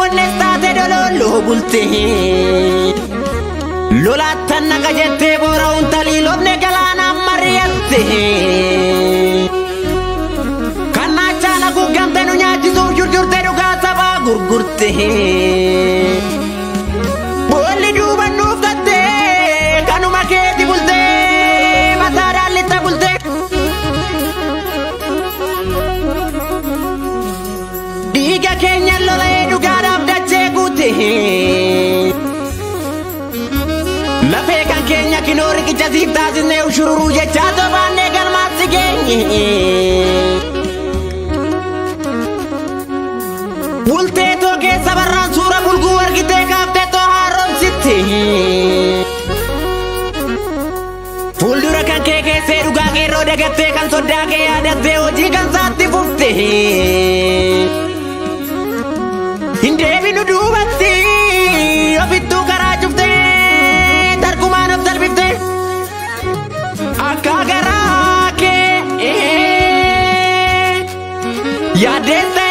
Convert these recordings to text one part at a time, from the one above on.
onnestate dololo bulte lolatan nagajette bora untali lobne galana mariyatte kanna chala gugamte nu nyaati so jurjurte duga saba gurgurte bolli duba nuftate kanu maketi bulte matara lita bulte diga kenya lola duga dabdache gute la fekan kenya kinori ki jazib dazne ushuru ye chato banne galmat sigenye bulte to ke sabarran sura bulgu wargite kapte to harom sitte fuldura kan ke seru ga ke roda gatte kan sodda ke adate oji kan satti fufte inde binu dubatti ofitu karajufte tarkuman of darbifte akagara ke yadete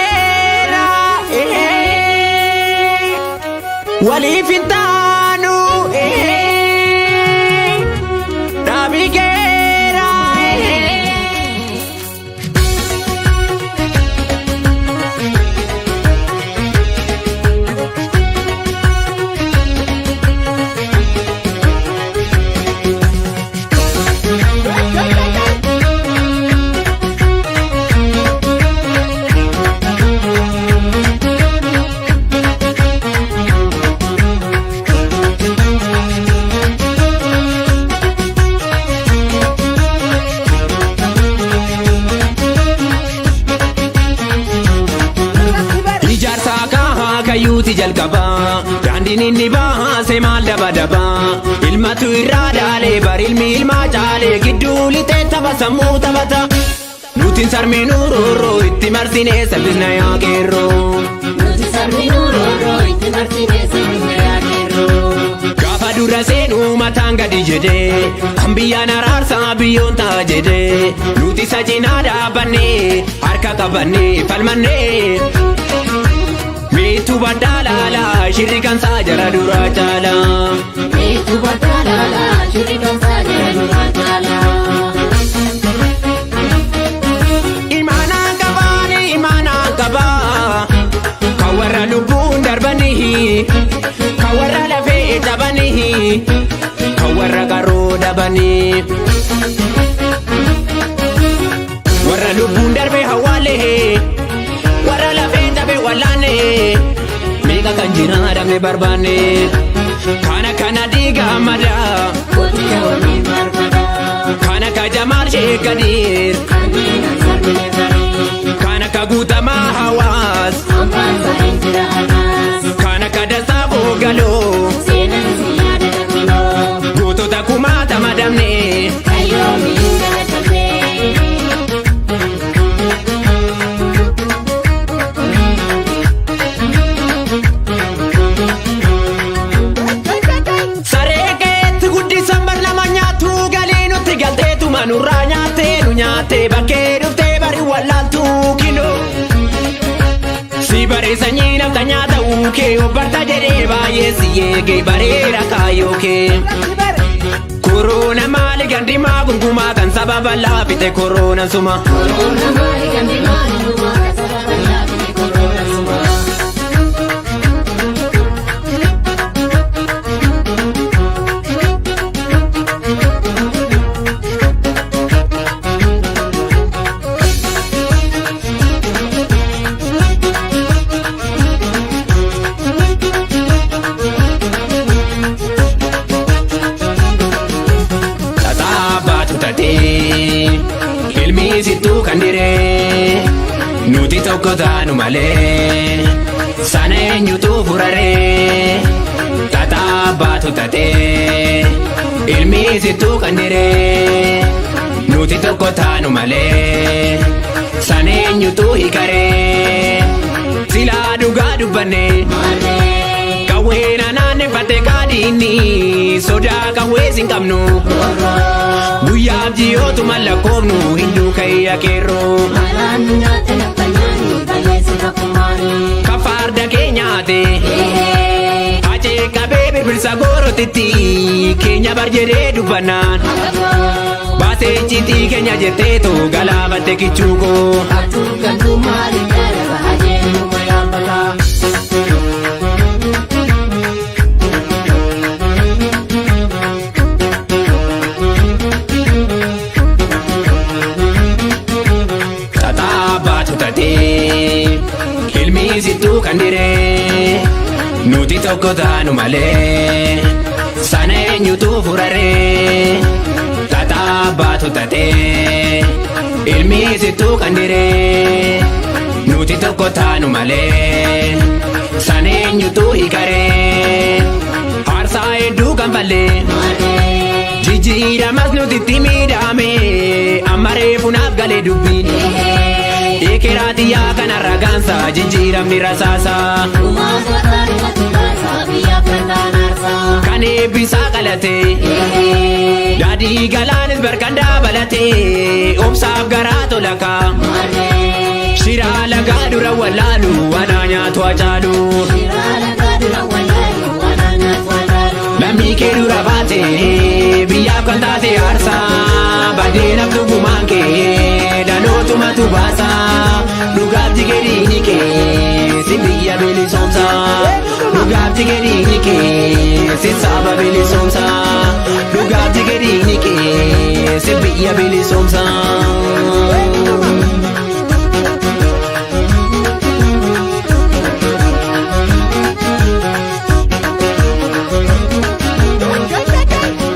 wali fintanu navigera kayuti jalqaba dandini ni baha se mal daba daba ilmatu iradale bar ilmi ilma jale giduli te tabasamu tabata nutin sarminu roro itti marsine sabisna ya gero nutin sarminu roro itti marsine sabisna ya gero gafa dura senu matanga dijede ambiya nararsa biyon ta jede nuti sajina da banne harka kabane falmane Meetu badalala shirikan sajara dura chala Meetu badalala shirikan sajara dura chala Imana kaba Kawara lubun darbanihi Kawara lafe dabanihi Kawara garo dabani Wara lubun darbe hawalehe Wara lafe dabe walane Mega kanjina damne barbane Kana diga amada Kotiya wani barbada Kana ka jamal shekadir Kana ka gutama hawas Ampansa injira hanas Kana ka dasabo galo Senan siyada damino Guto takumata madamne Kayomi ingala tabe Nurra nyaate nu nyaate bakkee dhufte bari walaaltu kino si bare sanyii namta nyaata uukee obbarta jedhee baay'ee si yeegee bareera kaayoo kee Korona maali gandimaa gungumaa kan sababa laafite korona suma Korona maali gandimaa gungumaa kan sababa laafite korona suma Ilmi situ kandire nuti tokko taanu malee sana eenyutu furare tata baatu tate ilmi situ kandire nuti tokko taanu malee sana eenyutu hikare sila dhugaa dubbanne kawweena naanneffate kaadhiinni sodaa kawwee sin qabnu guyyaaf ji'ootu mallakoofnu hinduu kayya keerroo kafarda keenya mate ache kabebe birsa goro titi kenya barjere dubanan base chiti kenya jete to galabate kichuko atukan tu mali kara bahaje mumayambala ilmi situ kandire nuti tokko taanu malee sana eenyutu furare tata baatu tate ilmi situ kandire nuti tokko taanu malee sana eenyutu hikare harsa hedduu kan falle jijjiiramas nuti timiidhaame ammaree funaaf galee dubbiin Ekerati ya kana ragansa jinjiram ni rasasa Kane bisa kalate Dadi galanis berkanda balate Obsaf garato laka Shira laga dura walalu Wananya tua jalu Lambi ke dura bate Biyap kantate arsa Badena tugu manke Danotu matu basa Lugab jigeri nike Sibiya beli somsa Lugab jigeri nike Sisaba beli somsa Lugab jigeri nike Sibiya beli somsa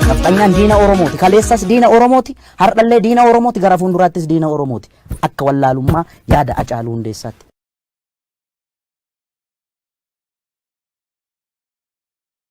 Naftanyan dina Oromoti, kaleessas dina Oromoti, hardallee dina Oromoti, gara fuulduraattis dina Oromoti. Akka wallaalummaa yaada Hacaaluu Hundeessaatti.